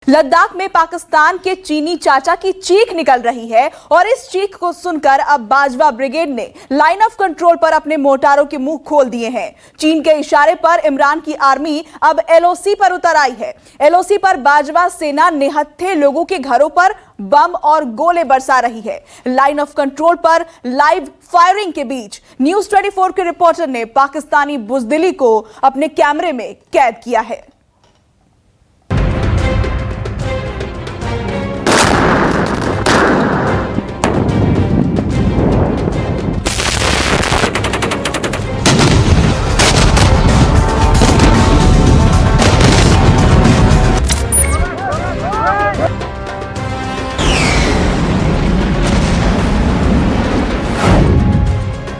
लद्दाख में पाकिस्तान के चीनी चाचा की चीख निकल रही है और इस चीख को सुनकर अब बाजवा ब्रिगेड ने लाइन ऑफ कंट्रोल पर अपने मोर्टारों के मुंह खोल दिए हैं। चीन के इशारे पर इमरान की आर्मी अब एलओसी पर उतर आई है। एलओसी पर बाजवा सेना निहत्थे लोगों के घरों पर बम और गोले बरसा रही है। लाइन ऑफ कंट्रोल पर लाइव फायरिंग के बीच न्यूज 24 के रिपोर्टर ने पाकिस्तानी बुजदिली को अपने कैमरे में कैद किया है।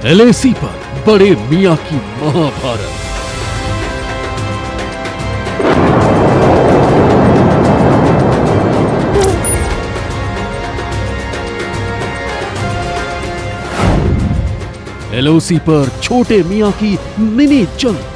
एलएसी पर बड़े मियां की महाभारत। एलओसी पर छोटे मियां की मिनी जंग।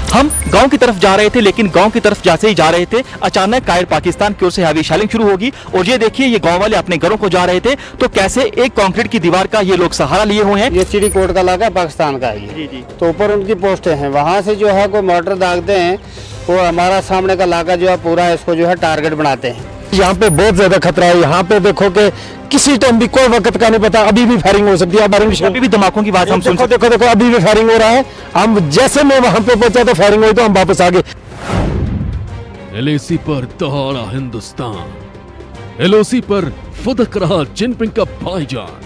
हम गांव की तरफ जा रहे थे, लेकिन गांव की तरफ जैसे ही जा रहे थे अचानक कायर पाकिस्तान की ओर से हैवी शेलिंग शुरू होगी। और ये देखिए, ये गांव वाले अपने घरों को जा रहे थे तो कैसे एक कंक्रीट की दीवार का ये लोग सहारा लिए हुए हैं। ये चिड़ी कोट का इलाका पाकिस्तान का है जी। तो ऊपर उनकी पोस्टें हैं, वहाँ से जो है कोई मोटर दागते हैं, वो हमारा सामने का इलाका जो है पूरा इसको जो है टारगेट बनाते हैं। यहाँ पे बहुत ज्यादा खतरा है। यहाँ पे देखो कि किसी टाइम भी कोई वक्त का नहीं पता, अभी भी फायरिंग हो सकती है। अभी भी धमाकों की आवाज हम सुन सकते। देखो अभी भी फायरिंग हो रहा है। हम जैसे मैं वहां पे पहुंचा तो फायरिंग हुई तो हम वापस आ गए। एलएसी पर दहाड़ा हिंदुस्तान। एलओसी पर फुदक रहा जिनपिंग का भाईजान।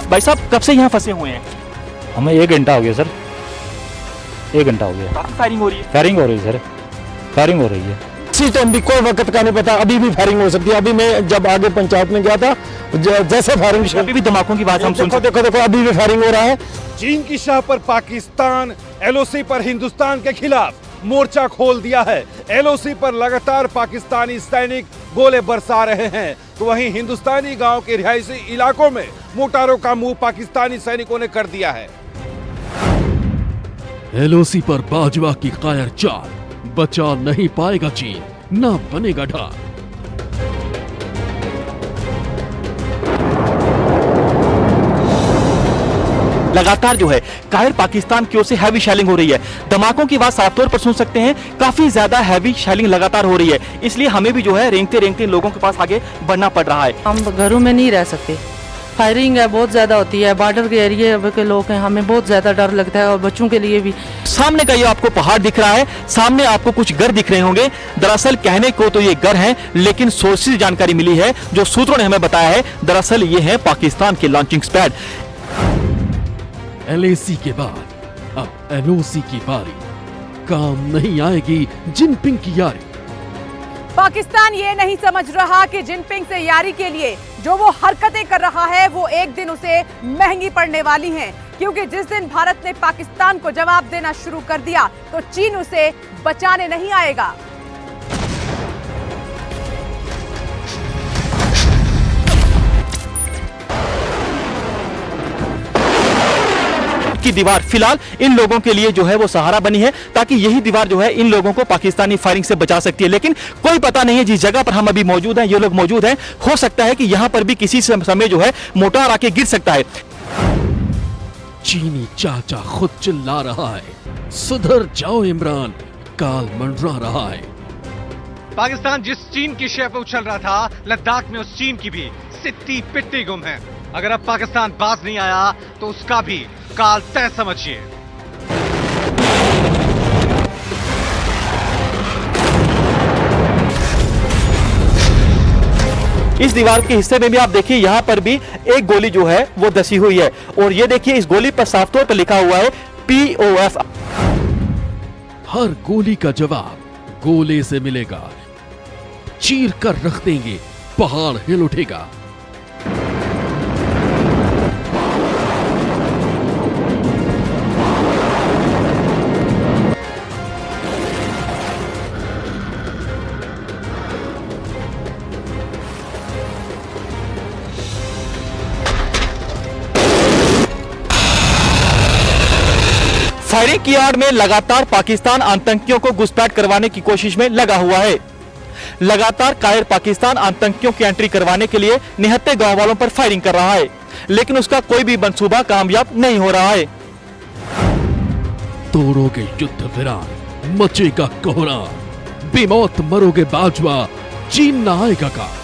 भाई साहब, कब से यहाँ फंसे हुए हैं? हमें 1 घंटा हो गया सर, 1 घंटा हो गया। काफी फायरिंग हो रही है। फायरिंग हो रही है सर, फायरिंग हो रही है। किसी टाइम भी कोई वक्त का नहीं पता, अभी भी फायरिंग हो सकती है। अभी मैं जब आगे पंचायत में गया था, जैसे फायरिंग अभी भी धमाकों की आवाज हम सुन सकते। देखो अभी भी फायरिंग हो रहा है। चीन की शाह पर पाकिस्तान, एलओसी पर हिंदुस्तान के खिलाफ मोर्चा खोल दिया है। एलओसी पर लगातार पाकिस्तानी सैनिक गोले बरसा रहे हैं, तो वहीं हिंदुस्तानी गांव के रिहायशी इलाकों में मोटारों का मुंह पाकिस्तानी सैनिकों ने कर दिया है। एलओसी पर बाजवा की कायर चाल। बचा नहीं पाएगा चीन, ना बनेगा ढाल। लगातार जो है कायर पाकिस्तान की ओर से हैवी शेलिंग हो रही है। धमाकों की आवाज साफ तौर पर सुन सकते हैं। काफी ज्यादा हैवी शेलिंग लगातार हो रही है, इसलिए हमें भी जो है रेंगते रेंगते लोगों के पास आगे बढ़ना पड़ रहा है। हम घरों में नहीं रह सकते, फायरिंग है बहुत ज्यादा होती है। बॉर्डर के एरिया के लोग हैं, हमें बहुत ज्यादा डर लगता है और बच्चों के लिए भी। सामने का ये आपको पहाड़ दिख रहा है, सामने आपको कुछ घर दिख रहे होंगे। दरअसल कहने को तो ये घर हैं, लेकिन सोर्सेज जानकारी मिली है, जो सूत्रों ने हमें बताया है, दरअसल ये है पाकिस्तान के लॉन्चिंग पैड। एलएसी के बाद अब एलओसी की बारी। काम नहीं आएगी जिनपिंग की यारी। पाकिस्तान ये नहीं समझ रहा कि जिनपिंग से यारी के लिए जो वो हरकतें कर रहा है वो एक दिन उसे महंगी पड़ने वाली हैं, क्योंकि जिस दिन भारत ने पाकिस्तान को जवाब देना शुरू कर दिया तो चीन उसे बचाने नहीं आएगा। की दीवार फिलहाल इन लोगों के लिए जो है वो सहारा बनी है, ताकि यही दीवार जो है इन लोगों को पाकिस्तानी फायरिंग से बचा सकती है। लेकिन कोई पता नहीं है जिस जगह पर हम अभी मौजूद हैं, ये लोग मौजूद हैं, हो सकता है कि यहां पर भी किसी समय जो है मोटार आके गिर सकता है। चीनी चाचा खुद चिल्ला रहा है, सुधर जाओ इमरान, काल मंडरा रहा है। पाकिस्तान जिस चीन की शय पे उछल रहा था, लद्दाख में उस चीन की भी सिट्टी पिट्टी गुम है। अगर अब पाकिस्तान बाज नहीं आया तो उसका भी काल तय समझिए। इस दीवार के हिस्से में भी आप देखिए, यहां पर भी एक गोली जो है वो धसी हुई है, और ये देखिए इस गोली पर साफ तौर पर लिखा हुआ है POF। हर गोली का जवाब गोले से मिलेगा। चीर कर रख देंगे, पहाड़ हिल उठेगा। फायरिंग की आड़ में लगातार पाकिस्तान आतंकियों को घुसपैठ करवाने की कोशिश में लगा हुआ है। लगातार कायर पाकिस्तान आतंकियों की एंट्री करवाने के लिए निहत्थे गांव वालों पर फायरिंग कर रहा है, लेकिन उसका कोई भी मंसूबा कामयाब नहीं हो रहा है। तोड़ोगे युद्ध विरान, मचेगा कोहराम, बेमौत मरोगे बाजवा, चीन न आएगा का।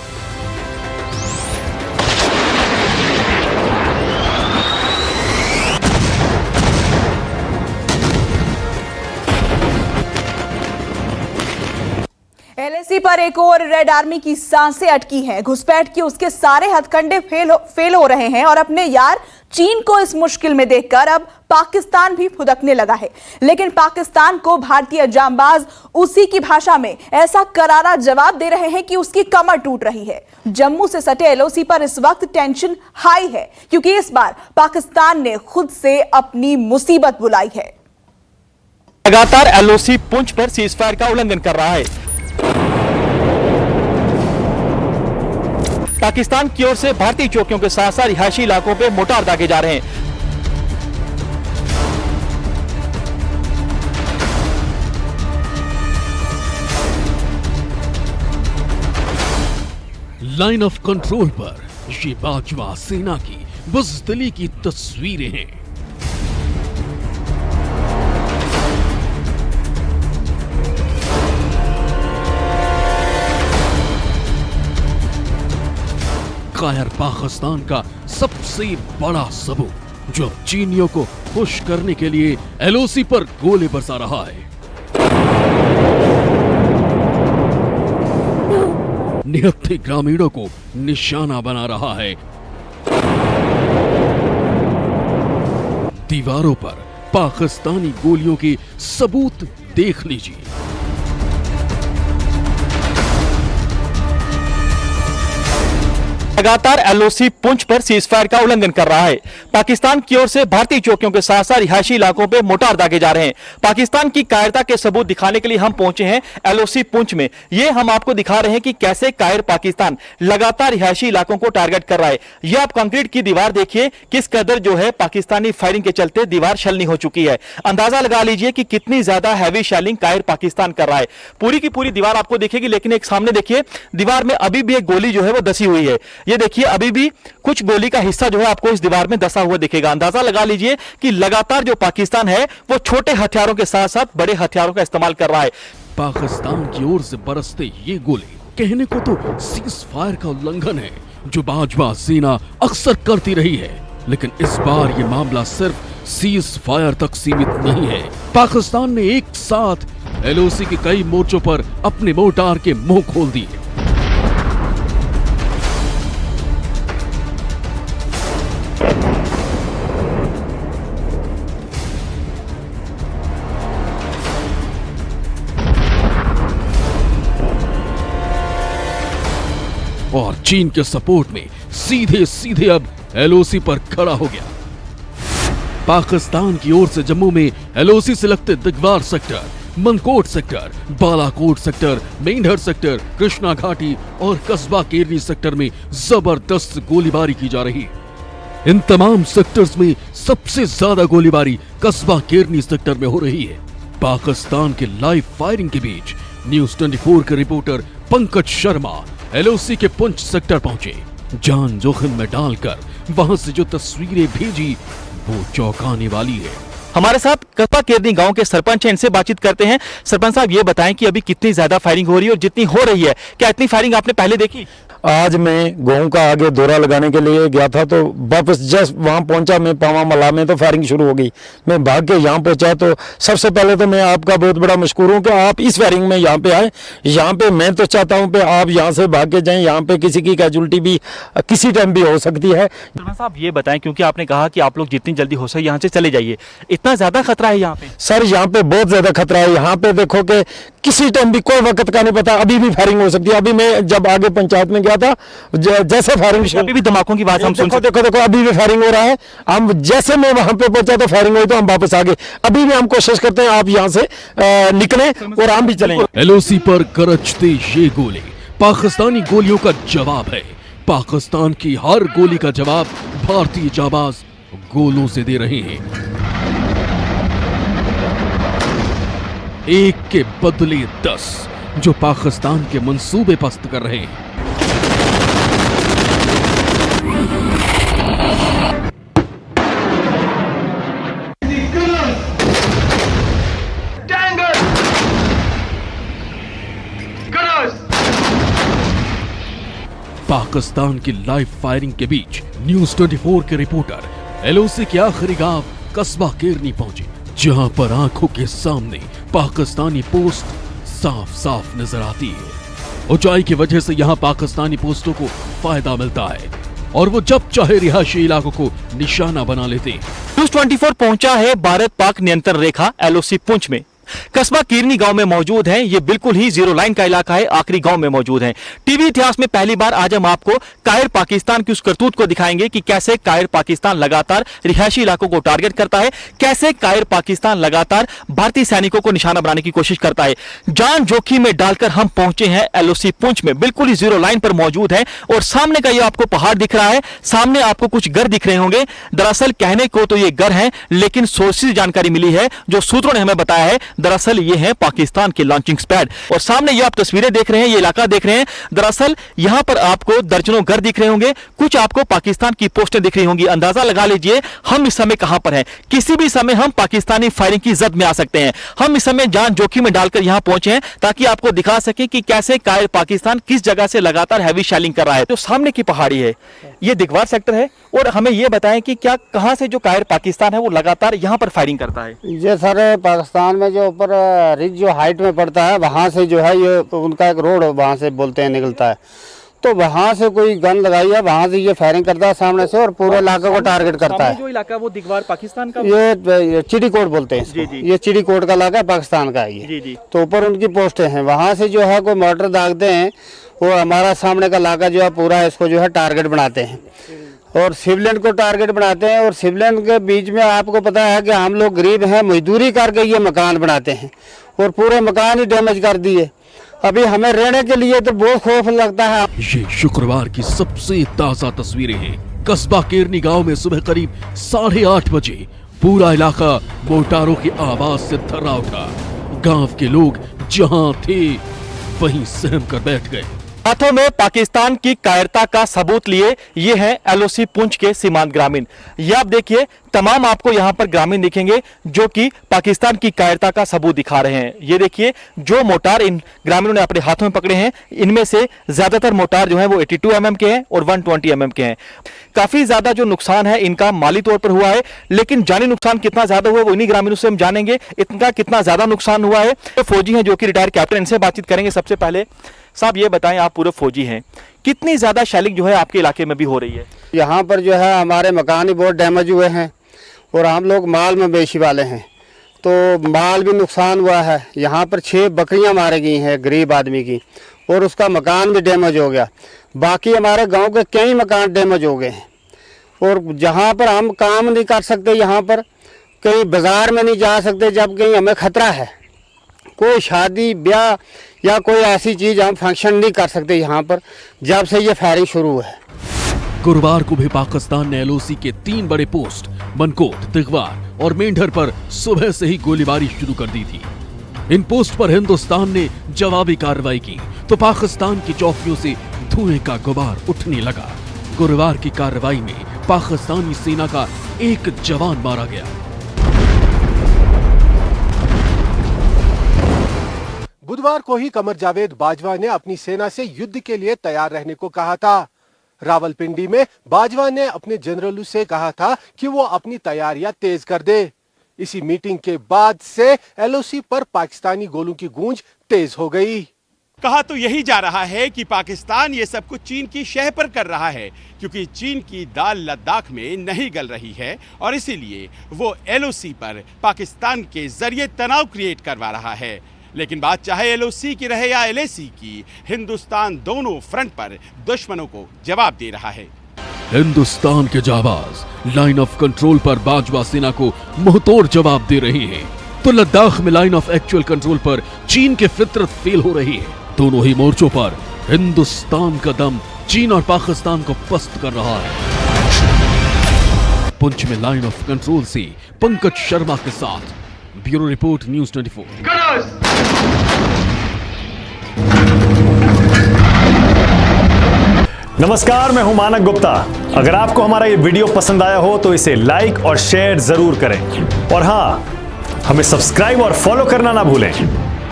एलएसी पर एक और रेड आर्मी की सांसें अटकी हैं। घुसपैठ की उसके सारे हथकंडे फेल हो रहे हैं और अपने यार चीन को इस मुश्किल में देखकर अब पाकिस्तान भी फुदकने लगा है। लेकिन पाकिस्तान को भारतीय जांबाज उसी की भाषा में ऐसा करारा जवाब दे रहे हैं कि उसकी कमर टूट रही है। जम्मू से सटे एलओसी पर इस वक्त टेंशन हाई है, क्योंकि इस बार पाकिस्तान ने खुद से अपनी मुसीबत बुलाई है। लगातार एलओसी पुंछ पर सीजफायर का उल्लंघन कर रहा है। पाकिस्तान की ओर से भारतीय चौकियों के साथ साथ रिहायशी इलाकों पे मोर्टार दागे जा रहे हैं। लाइन ऑफ कंट्रोल पर ये बाजवा सेना की बुज़दिली की तस्वीरें हैं। कायर पाकिस्तान का सबसे बड़ा सबूत जो अब चीनियों को खुश करने के लिए एलओसी पर गोले बरसा रहा है। निहत्थे ग्रामीणों को निशाना बना रहा है। दीवारों पर पाकिस्तानी गोलियों के सबूत देख लीजिए। लगातार एलओसी पुंछ पर सीजफायर का उल्लंघन कर रहा है। पाकिस्तान की ओर से भारतीय चौकियों के साथ साथ रिहायशी इलाकों पे मोर्टार दागे जा रहे हैं। पाकिस्तान की कायरता के सबूत दिखाने के लिए हम पहुंचे हैं एलओसी पुंछ में। ये हम आपको दिखा रहे हैं कि कैसे कायर पाकिस्तान लगातार रिहायशी इलाकों को टारगेट कर रहा है। ये आप कंक्रीट की दीवार देखिए, किस कदर जो है पाकिस्तानी फायरिंग के चलते दीवार छलनी हो चुकी है। अंदाजा लगा लीजिए कि कितनी ज्यादा हैवी शेलिंग कायर पाकिस्तान कर रहा है। पूरी की पूरी दीवार आपको दिखेगी, लेकिन एक सामने देखिए दीवार में अभी भी एक गोली जो है वो दसी हुई है। ये देखिए अभी भी कुछ गोली का हिस्सा जो है आपको इस दीवार में दसा हुआ दिखेगा। अंदाजा लगा लीजिए कि लगातार जो पाकिस्तान है वो छोटे हथियारों के साथ साथ बड़े हथियारों का इस्तेमाल कर रहा है। पाकिस्तान की ओर से बरसते ये गोले कहने को तो सीज फायर का उल्लंघन है, जो बाजवा सेना अक्सर करती रही है। लेकिन इस बार ये मामला सिर्फ सीज फायर तक सीमित नहीं है। पाकिस्तान ने एक साथ एलओसी के कई मोर्चों पर अपने मोर्टार के मुंह खोल दिए। और चीन के सपोर्ट में सीधे सीधे अब एलओसी पर खड़ा हो गया। पाकिस्तान की ओर से जम्मू में एलओसी से लगते Digwar sector, Mankote sector, Balakot sector, Mendhar sector, Krishna Ghati और कस्बा केरनी सेक्टर में जबरदस्त गोलीबारी की जा रही है। इन तमाम सेक्टर्स में सबसे ज्यादा गोलीबारी कस्बा केरनी सेक्टर में हो रही है। पाकिस्तान के लाइव फायरिंग के बीच न्यूज 24 के रिपोर्टर पंकज शर्मा एलओसी के पुंछ सेक्टर पहुंचे। जान जोखिम में डालकर वहां से जो तस्वीरें भेजी वो चौंकाने वाली है। हमारे साथ कस्बा केरनी गांव के सरपंच हैं, इनसे बातचीत करते हैं। सरपंच साहब ये बताएं कि अभी कितनी ज्यादा फायरिंग हो रही है और जितनी हो रही है, क्या इतनी फायरिंग आपने पहले देखी? आज मैं गाँव का आगे दौरा लगाने के लिए गया था, तो वापस जस्ट वहाँ पहुंचा मैं पावा मला में, तो फायरिंग शुरू हो गई। मैं भाग के यहाँ पहुंचा, तो सबसे पहले तो मैं आपका बहुत बड़ा मशकूर हूँ कि आप इस फायरिंग में यहाँ पे आए। यहाँ पे मैं तो चाहता हूँ कि आप यहाँ से भाग के जाएं, यहाँ पे किसी की कैजुअलिटी भी किसी टाइम भी हो सकती है। सरपंच साहब ये बताएं, क्योंकि आपने कहा कि आप लोग जितनी जल्दी हो सके यहाँ से चले जाइए, इतना ज्यादा खतरा है यहाँ पे? सर यहाँ पे बहुत ज्यादा खतरा है। यहाँ पे देखो कि किसी टाइम भी कोई वक्त का नहीं पता, अभी भी फायरिंग हो सकती है। अभी मैं जब आगे पंचायत में गया था, जैसे फायरिंग अभी भी धमाकों की आवाज हम सुन सकते। देखो अभी भी फायरिंग हो रहा है। हम जैसे मैं वहां पे पहुंचा तो फायरिंग हुई, तो हम वापस आ गए। अभी भी हम कोशिश करते हैं आप यहां से निकलें और हम भी चलेंगे। एलओसी पर गरजते ये गोले पाकिस्तानी गोलियों का जवाब है। पाकिस्तान की हर गोली का जवाब भारतीय जाबाज गोलों से दे रहे हैं। एक के बदले 10 जो पाकिस्तान के मंसूबे पस्त कर रहे हैं। पाकिस्तान की लाइव फायरिंग के बीच न्यूज 24 के रिपोर्टर एलओसी के आखिरी गांव कस्बा केरनी पहुंचे, जहां पर आंखों के सामने पाकिस्तानी पोस्ट साफ साफ नजर आती है। ऊंचाई की वजह से यहां पाकिस्तानी पोस्टों को फायदा मिलता है और वो जब चाहे रिहायशी इलाकों को निशाना बना लेते हैं। न्यूज 24 पहुंचा है भारत पाक नियंत्रण रेखा एलओसी पुंछ में। कस्बा कीरनी गांव में मौजूद है। ये बिल्कुल ही जीरो लाइन का इलाका है, आखिरी गांव में मौजूद है। टीवी इतिहास में पहली बार आज हम आपको कायर पाकिस्तान की उस करतूत को दिखाएंगे कि कैसे कायर पाकिस्तान लगातार रिहायशी इलाकों को टारगेट करता है, कैसे कायर पाकिस्तान लगातार भारतीय सैनिकों को निशाना बनाने की कोशिश करता है। जान जोखिम में डालकर हम पहुंचे हैं एलओसी पुंछ में, बिल्कुल ही जीरो लाइन पर मौजूद है। और सामने का ये आपको पहाड़ दिख रहा है, सामने आपको कुछ घर दिख रहे होंगे। दरअसल कहने को तो ये घर है, लेकिन सोर्सेज जानकारी मिली है, जो सूत्रों ने हमें बताया है, दरअसल ये है पाकिस्तान के लॉन्चिंग पैड। और सामने ये आप तस्वीरें देख रहे हैं, ये इलाका देख रहे हैं। दरअसल यहां पर आपको दर्जनों घर दिख रहे होंगे, कुछ आपको पाकिस्तान की पोस्टें दिख रही होंगी। अंदाजा लगा लीजिए हम इस समय कहां पर हैं। किसी भी समय हम पाकिस्तानी फायरिंग की जद में आ सकते हैं। हम इस समय जान जोखिम में डालकर यहां पहुंचे हैं ताकि आपको दिखा सके कि कैसे कायर पाकिस्तान किस जगह से लगातार हैवी शेलिंग कर रहा है। तो सामने की पहाड़ी है, ये दिगवार सेक्टर है। और हमें यह बताएं कि क्या कहां से जो कायर पाकिस्तान है वो लगातार यहां पर फायरिंग करता है। ये सर पाकिस्तान में जो ऊपर रिज जो हाइट में पड़ता है, वहाँ से जो है ये उनका एक रोड वहाँ से बोलते हैं निकलता है, तो वहाँ से कोई गन लगाई है, वहाँ से ये फायरिंग करता है सामने से और पूरे इलाके को टारगेट करता है। जो इलाका वो दिगवार पाकिस्तान का, ये चिड़ीकोट बोलते हैं इसको। ये चिड़ीकोट का इलाका है, पाकिस्तान का है ये। तो ऊपर उनकी पोस्टें हैं, वहाँ से जो है कोई मोटर दागते हैं, वो हमारा सामने का इलाका जो है पूरा इसको जो है टारगेट बनाते हैं और सिविलियन को टारगेट बनाते हैं। और सिविलियन के बीच में आपको पता है कि हम लोग गरीब हैं, मजदूरी करके ये मकान बनाते हैं और पूरे मकान ही डैमेज कर दिए। अभी हमें रहने के लिए तो बहुत खौफ लगता है। ये शुक्रवार की सबसे ताजा तस्वीरें हैं। कस्बा केरनी गांव में सुबह करीब 8:30 बजे पूरा इलाका मोर्टारों की आवाज से थर्रा उठा। गांव के लोग जहां थे वहीं सहम कर बैठ गए। हाथों में पाकिस्तान की कायरता का सबूत लिए ये है एलओसी पुंछ के सीमांत ग्रामीण। ये आप देखिए, तमाम आपको यहाँ पर ग्रामीण दिखेंगे जो कि पाकिस्तान की कायरता का सबूत दिखा रहे हैं। ये देखिए, जो मोटार इन ग्रामीणों ने अपने हाथों में पकड़े हैं, इनमें से ज्यादातर मोटार जो है वो 82 mm के हैं और 120 mm के हैं। काफी ज्यादा जो नुकसान है इनका माली तौर पर हुआ है, लेकिन जानी नुकसान कितना ज्यादा हुआ है वो इन्हीं ग्रामीणों से हम जानेंगे। इनका कितना ज्यादा नुकसान हुआ है। तो फौजी हैं जो कि रिटायर्ड कैप्टन, इनसे बातचीत करेंगे। सबसे पहले साहब ये बताएं, आप पूरे फौजी हैं, कितनी ज्यादा शेलिंग जो है आपके इलाके में भी हो रही है? यहाँ पर जो है हमारे मकान ही बहुत डैमेज हुए हैं और हम लोग माल मवेशी वाले हैं, तो माल भी नुकसान हुआ है। यहाँ पर 6 बकरियाँ मारी गई हैं गरीब आदमी की और उसका मकान भी डैमेज हो गया। बाकी हमारे गांव के कई मकान डैमेज हो गए हैं और जहाँ पर हम काम नहीं कर सकते, यहाँ पर कहीं बाजार में नहीं जा सकते जब कहीं हमें खतरा है। कोई शादी ब्याह या कोई ऐसी चीज़ हम फंक्शन नहीं कर सकते यहाँ पर जब से ये फायरिंग शुरू है। गुरुवार को भी पाकिस्तान ने एलओसी के 3 बड़े पोस्ट मनकोट, दिगवार और मेंढर पर सुबह से ही गोलीबारी शुरू कर दी थी। इन पोस्ट पर हिंदुस्तान ने जवाबी कार्रवाई की तो पाकिस्तान की चौकियों से धुएं का गुबार उठने लगा। गुरुवार की कार्रवाई में पाकिस्तानी सेना का एक जवान मारा गया। बुधवार को ही कमर जावेद बाजवा ने अपनी सेना से युद्ध के लिए तैयार रहने को कहा था। रावलपिंडी में बाजवा ने अपने जनरलों से कहा था कि वो अपनी तैयारियां तेज कर दे। इसी मीटिंग के बाद से एलओसी पर पाकिस्तानी गोलों की गूंज तेज हो गई। कहा तो यही जा रहा है कि पाकिस्तान ये सब कुछ चीन की शह पर कर रहा है, क्योंकि चीन की दाल लद्दाख में नहीं गल रही है और इसीलिए वो एलओसी पर पाकिस्तान के जरिए तनाव क्रिएट करवा रहा है। लेकिन बात चाहे एलओसी की रहे या एलएसी की, हिंदुस्तान दोनों फ्रंट पर दुश्मनों को जवाब दे रहा है। हिंदुस्तान के जाबाज लाइन ऑफ कंट्रोल पर बाजवा सेना को मुंहतोड़ जवाब दे रहे हैं, तो लद्दाख में लाइन ऑफ एक्चुअल कंट्रोल पर चीन की फितरत फेल हो रही है। दोनों ही मोर्चों पर हिंदुस्तान का दम चीन और पाकिस्तान को पस्त कर रहा है। पुंछ में लाइन ऑफ कंट्रोल से पंकज शर्मा के साथ ब्यूरो रिपोर्ट न्यूज 24। नमस्कार, मैं हूं मानक गुप्ता। अगर आपको हमारा ये वीडियो पसंद आया हो तो इसे लाइक और शेयर जरूर करें, और हां, हमें सब्सक्राइब और फॉलो करना ना भूलें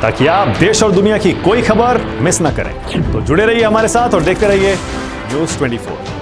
ताकि आप देश और दुनिया की कोई खबर मिस ना करें। तो जुड़े रहिए हमारे साथ और देखते रहिए News 24।